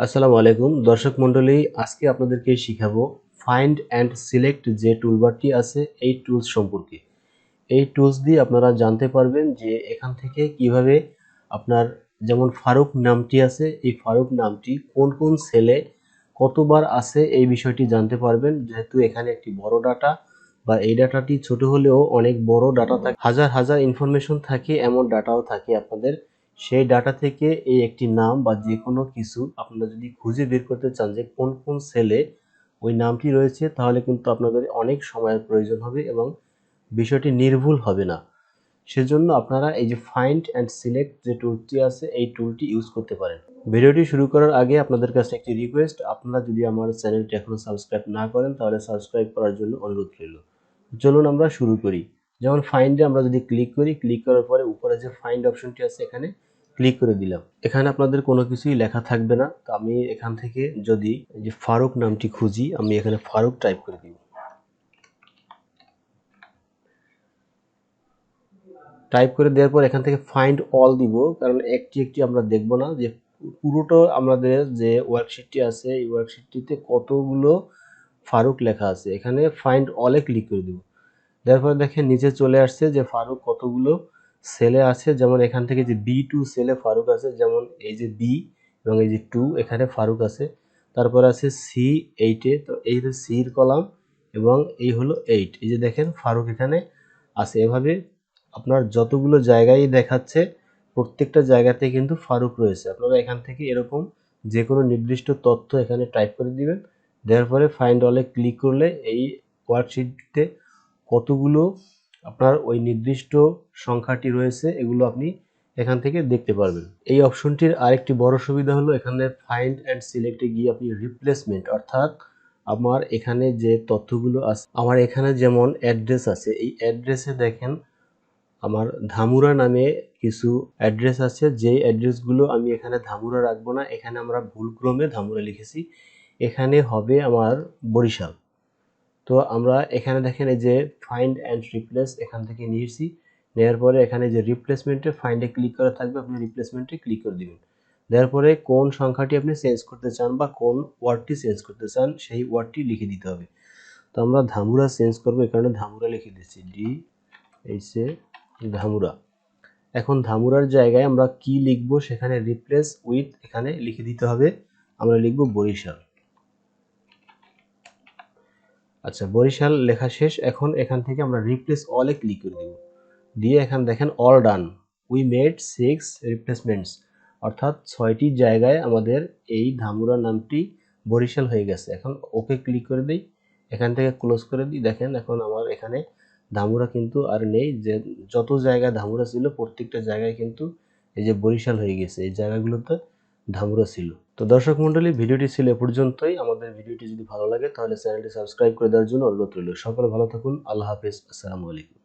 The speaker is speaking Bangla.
আসসালামু আলাইকুম দর্শক মণ্ডলী, আজকে আপনাদেরকে শিখাবো ফাইন্ড অ্যান্ড সিলেক্ট যে টুলবারটি আছে এই টুলস সম্পর্কে। এই টুলস দিয়ে আপনারা জানতে পারবেন যে এখান থেকে কিভাবে আপনার যেমন ফারুক নামটি আছে, এই ফারুক নামটি কোন কোন সেলে কতবার আছে এই বিষয়টি জানতে পারবেন। যেহেতু এখানে একটি বড় ডাটা বা এই ডাটাটি ছোট হলেও অনেক বড় ডাটা থাকে, হাজার হাজার ইনফরমেশন থাকে, এমন ডাটাও থাকে আপনাদের। সেই ডাটা থেকে এই একটি নাম বা যে কোনো কিছু আপনারা যদি খুঁজে বের করতে চান যে কোন কোন সেলে ওই নামটি রয়েছে, তাহলে কিন্তু আপনাদের অনেক সময়ের প্রয়োজন হবে এবং বিষয়টি নির্ভুল হবে না। সেজন্য আপনারা এই যে ফাইন্ড অ্যান্ড সিলেক্ট যে টুলটি আছে এই টুলটি ইউজ করতে পারেন। ভিডিওটি শুরু করার আগে আপনাদের কাছে একটি রিকোয়েস্ট, আপনারা যদি আমার চ্যানেলটি এখনো সাবস্ক্রাইব না করেন তাহলে সাবস্ক্রাইব করার জন্য অনুরোধ রইল। চলুন আমরা শুরু করি। যেমন ফাইন্ডে আমরা যদি ক্লিক করি, ক্লিক করার পরে উপরে যে ফাইন্ড অপশনটি আছে এখানে ক্লিক করে দিলাম। এখানে আপনাদের কোনো কিছুই লেখা থাকবে না। তো আমি এখান থেকে যদি যে ফারুক নামটি খুঁজি, আমি এখানে ফারুক টাইপ করে দিব। টাইপ করে দেওয়ার পর এখান থেকে ফাইন্ড অল দিব, কারণ একটি একটি আমরা দেখব না, যে পুরোটা আমাদের যে ওয়ার্কশিটটি আছে এই ওয়ার্কশিটটিতে কতগুলো ফারুক লেখা আছে। এখানে ফাইন্ড অলে ক্লিক করে দিব। তারপরে দেখেন নিচে চলে আসছে যে ফারুক কতগুলো সেলে আছে। যেমন এখান থেকে যে B2 সেলে ফারুক আছে, যেমন এই যে B এবং এই যে 2 এখানে ফারুক আছে। তারপর আছে C8-এ, তো এই যে সির কলাম এবং এই হলো 8, এই যে দেখেন ফারুক এখানে আছে। এভাবে আপনার যতগুলো জায়গায় দেখাচ্ছে প্রত্যেকটা জায়গাতে কিন্তু ফারুক রয়েছে। আপনারা এখান থেকে এরকম যে কোনো নির্দিষ্ট তথ্য এখানে টাইপ করে দিবেন। দেওয়ার পরে ফাইন্ড অলে ক্লিক করলে এই ওয়ার্কশিটটিতে কতগুলো আপনার ওই নির্দিষ্ট সংখ্যাটি রয়েছে এগুলো আপনি এখান থেকে দেখতে পারবেন। এই অপশনটির আরেকটি বড় সুবিধা হলো এখানে ফাইন্ড অ্যান্ড সিলেক্টে গিয়ে আপনি রিপ্লেসমেন্ট, অর্থাৎ আমার এখানে যে তথ্যগুলো আছে, আমার এখানে যেমন অ্যাড্রেস আছে, এই অ্যাড্রেসে দেখেন আমার ধামুরা নামে কিছু অ্যাড্রেস আছে, যেই অ্যাড্রেসগুলো আমি এখানে ধামুরা রাখবো না, এখানে আমরা ভুলক্রমে ধামুরা লিখেছি, এখানে হবে আমার বরিশাল। তো আমরা এখানে দেখেন এই যে ফাইন্ড অ্যান্ড রিপ্লেস এখান থেকে নিয়েছি। নেওয়ার পরে এখানে যে রিপ্লেসমেন্টে ফাইন্ডে ক্লিক করা থাকবে, আপনি রিপ্লেসমেন্টে ক্লিক করে দিবেন। দেওয়ার পরে কোন সংখ্যাটি আপনি চেঞ্জ করতে চান বা কোন ওয়ার্ডটি চেঞ্জ করতে চান সেই ওয়ার্ডটি লিখে দিতে হবে। তো আমরা ধামুরা চেঞ্জ করবো, এই কারণে ধামুরা লিখে দিচ্ছি, DH ধামুরা। এখন ধামুরার জায়গায় আমরা কি লিখবো, সেখানে রিপ্লেস উইথ এখানে লিখে দিতে হবে, আমরা লিখবো বরিশাল। আচ্ছা, বরিশাল লেখা শেষ। এখন এখান থেকে আমরা রিপ্লেস অলে ক্লিক করে দেব। দিয়ে এখানে দেখেন অল ডান, উই মেড 6 রিপ্লেসমেন্টস, অর্থাৎ 6টি জায়গায় আমাদের এই ধামুরা নামটি বরিশাল হয়ে গেছে। এখন ওকে ক্লিক করে দিই, এখান থেকে ক্লোজ করে দিই। দেখেন এখন আমার এখানে ধামুরা কিন্তু আর নেই, যে যত জায়গায় ধামুরা ছিল প্রত্যেকটা জায়গায় কিন্তু এই যে বরিশাল হয়ে গেছে, এই জায়গাগুলোতে ধামুরা ছিল। তো দর্শক মণ্ডলী, ভিডিওটি ছিল এ পর্যন্তই। আমাদের ভিডিওটি যদি ভালো লাগে তাহলে চ্যানেলটি সাবস্ক্রাইব করে দেওয়ার জন্য অনুরোধ রইল। সকলে ভালো থাকুন, আল্লাহ হাফেজ, আসসালামু আলাইকুম।